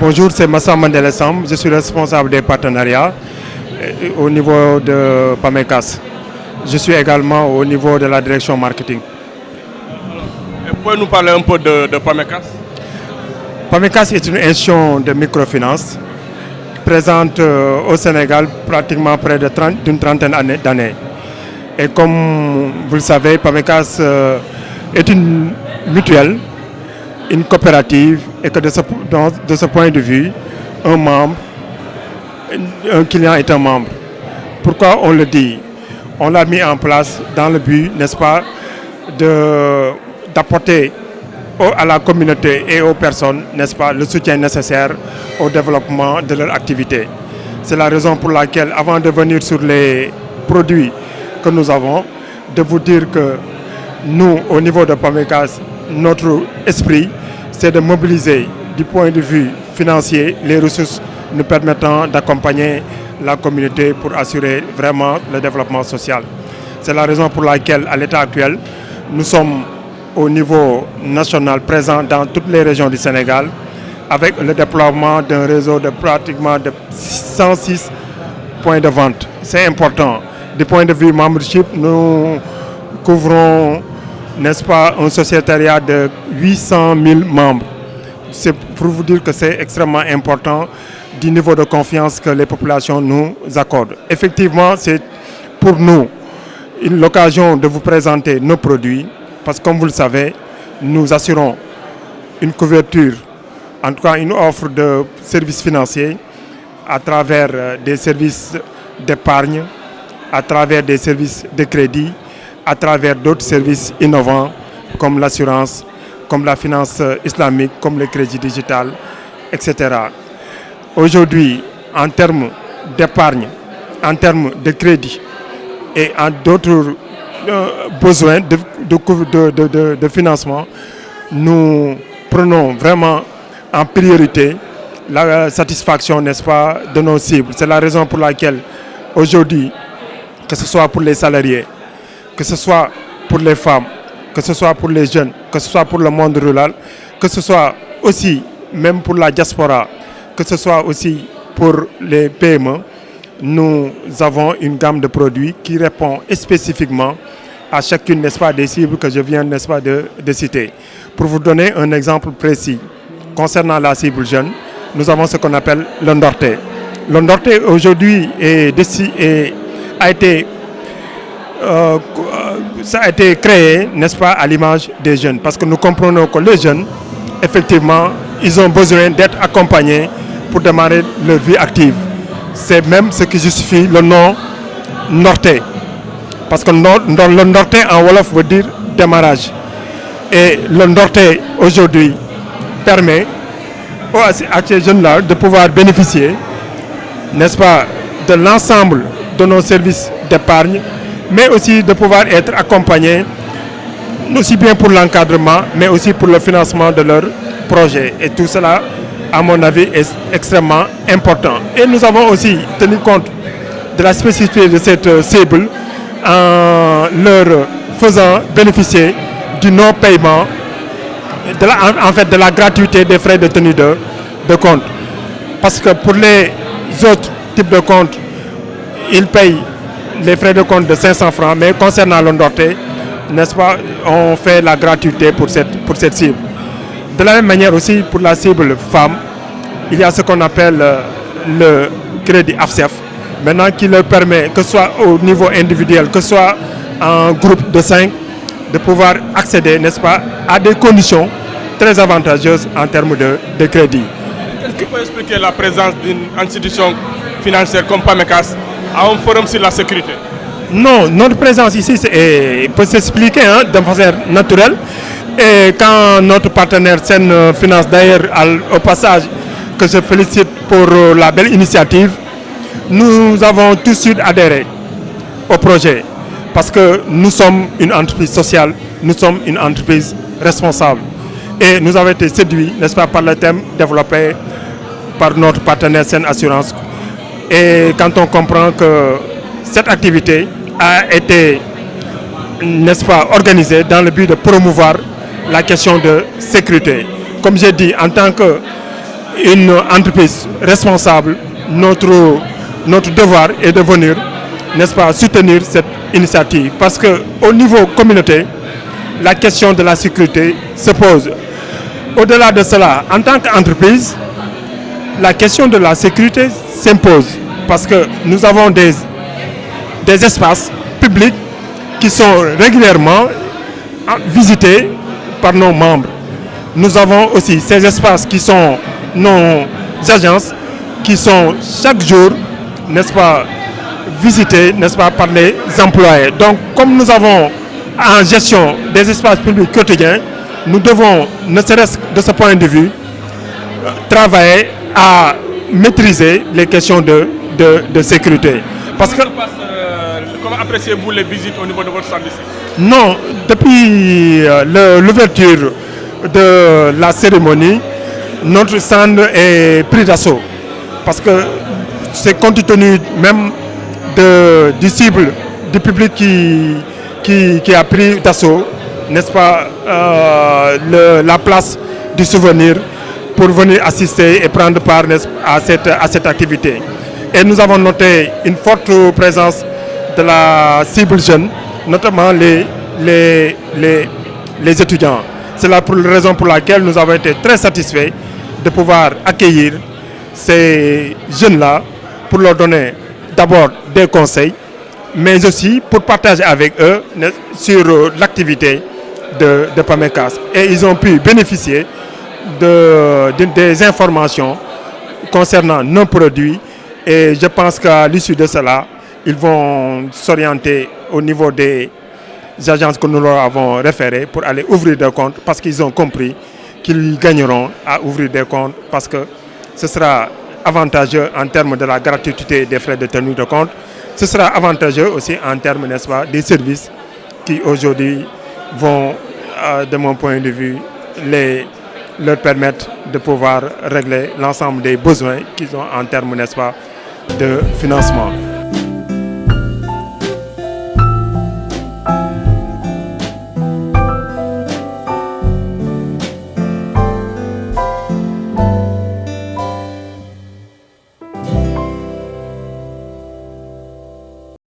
Bonjour, c'est Massa Mandela Sam. Je suis responsable des partenariats au niveau de PAMECAS. Je suis également au niveau de la direction marketing. Pouvez-vous nous parler un peu de PAMECAS? PAMECAS est une institution de microfinance présente au Sénégal pratiquement près d'une trentaine d'années. Et comme vous le savez, PAMECAS est une mutuelle, une coopérative, et que de ce point de vue, un client est un membre. Pourquoi on le dit? On l'a mis en place dans le but, n'est-ce pas, d'apporter à la communauté et aux personnes, n'est-ce pas, le soutien nécessaire au développement de leur activité. C'est la raison pour laquelle, avant de venir sur les produits que nous avons, de vous dire que nous, au niveau de PAMECAS, notre esprit, c'est de mobiliser du point de vue financier les ressources nous permettant d'accompagner la communauté pour assurer vraiment le développement social. C'est la raison pour laquelle, à l'état actuel, nous sommes au niveau national présents dans toutes les régions du Sénégal avec le déploiement d'un réseau de pratiquement de 106 points de vente. C'est important. Du point de vue membership, nous couvrons, n'est-ce pas, un sociétariat de 800 000 membres. C'est pour vous dire que c'est extrêmement important du niveau de confiance que les populations nous accordent. Effectivement, c'est pour nous l'occasion de vous présenter nos produits parce que, comme vous le savez, nous assurons une couverture, en tout cas une offre de services financiers à travers des services d'épargne, à travers des services de crédit, à travers d'autres services innovants comme l'assurance, comme la finance islamique, comme le crédit digital, etc. Aujourd'hui, en termes d'épargne, en termes de crédit et en d'autres besoins de financement, nous prenons vraiment en priorité la satisfaction, n'est-ce pas, de nos cibles. C'est la raison pour laquelle aujourd'hui, que ce soit pour les salariés, que ce soit pour les femmes, que ce soit pour les jeunes, que ce soit pour le monde rural, que ce soit aussi même pour la diaspora, que ce soit aussi pour les PME, nous avons une gamme de produits qui répond spécifiquement à chacune, n'est-ce pas, des cibles que je viens, n'est-ce pas, de citer. Pour vous donner un exemple précis, concernant la cible jeune, nous avons ce qu'on appelle le Ndorté. Le Ndorté aujourd'hui ça a été créé, n'est-ce pas, à l'image des jeunes. Parce que nous comprenons que les jeunes, effectivement, ils ont besoin d'être accompagnés pour démarrer leur vie active. C'est même ce qui justifie le nom Ndorté. Parce que le Ndorté en Wolof veut dire démarrage. Et le Ndorté aujourd'hui permet à ces jeunes-là de pouvoir bénéficier, n'est-ce pas, de l'ensemble de nos services d'épargne, mais aussi de pouvoir être accompagnés, aussi bien pour l'encadrement, mais aussi pour le financement de leurs projets. Et tout cela, à mon avis, est extrêmement important. Et nous avons aussi tenu compte de la spécificité de cette cible en leur faisant bénéficier du non-paiement, en fait de la gratuité des frais de tenue de compte. Parce que pour les autres types de comptes, ils payent les frais de compte de 500 francs, mais concernant le Ndorté, n'est-ce pas, on fait la gratuité pour cette cible. De la même manière aussi, pour la cible femme, il y a ce qu'on appelle le crédit AFSEF, maintenant qui leur permet, que ce soit au niveau individuel, que ce soit en groupe de 5, de pouvoir accéder, n'est-ce pas, à des conditions très avantageuses en termes de crédit. Est-ce que vous pouvez expliquer la présence d'une institution financière comme PAMECAS à un forum sur la sécurité? Non, notre présence ici peut s'expliquer de façon naturelle. Et quand notre partenaire Sen Finance, d'ailleurs, au passage, que je félicite pour la belle initiative, nous avons tout de suite adhéré au projet. Parce que nous sommes une entreprise sociale, nous sommes une entreprise responsable. Et nous avons été séduits, n'est-ce pas, par le thème développé par notre partenaire Sen Assurance. Et quand on comprend que cette activité a été, n'est-ce pas, organisée dans le but de promouvoir la question de sécurité. Comme j'ai dit, en tant que une entreprise responsable, notre devoir est de venir, n'est-ce pas, soutenir cette initiative. Parce qu'au niveau communautaire, la question de la sécurité se pose. Au-delà de cela, en tant qu'entreprise, la question de la sécurité s'impose. Parce que nous avons des espaces publics qui sont régulièrement visités par nos membres. Nous avons aussi ces espaces qui sont nos agences, qui sont chaque jour, n'est-ce pas, visités, n'est-ce pas, par les employés. Donc, comme nous avons en gestion des espaces publics quotidiens, nous devons, ne serait-ce que de ce point de vue, travailler à maîtriser les questions de sécurité. Parce que, comment appréciez-vous les visites au niveau de votre stand ici? Non, depuis l'ouverture de la cérémonie, notre stand est pris d'assaut. Parce que c'est compte tenu même du cible du public qui a pris d'assaut, n'est-ce pas, la place du souvenir pour venir assister et prendre part à cette activité. Et nous avons noté une forte présence de la cible jeune, notamment les étudiants. C'est la raison pour laquelle nous avons été très satisfaits de pouvoir accueillir ces jeunes-là pour leur donner d'abord des conseils, mais aussi pour partager avec eux sur l'activité de PAMECAS. Et ils ont pu bénéficier des informations concernant nos produits. Et je pense qu'à l'issue de cela, ils vont s'orienter au niveau des agences que nous leur avons référées pour aller ouvrir des comptes, parce qu'ils ont compris qu'ils gagneront à ouvrir des comptes, parce que ce sera avantageux en termes de la gratuité des frais de tenue de compte. Ce sera avantageux aussi en termes, n'est-ce pas, des services qui aujourd'hui vont, de mon point de vue, leur permettre de pouvoir régler l'ensemble des besoins qu'ils ont en termes, n'est-ce pas, de financement.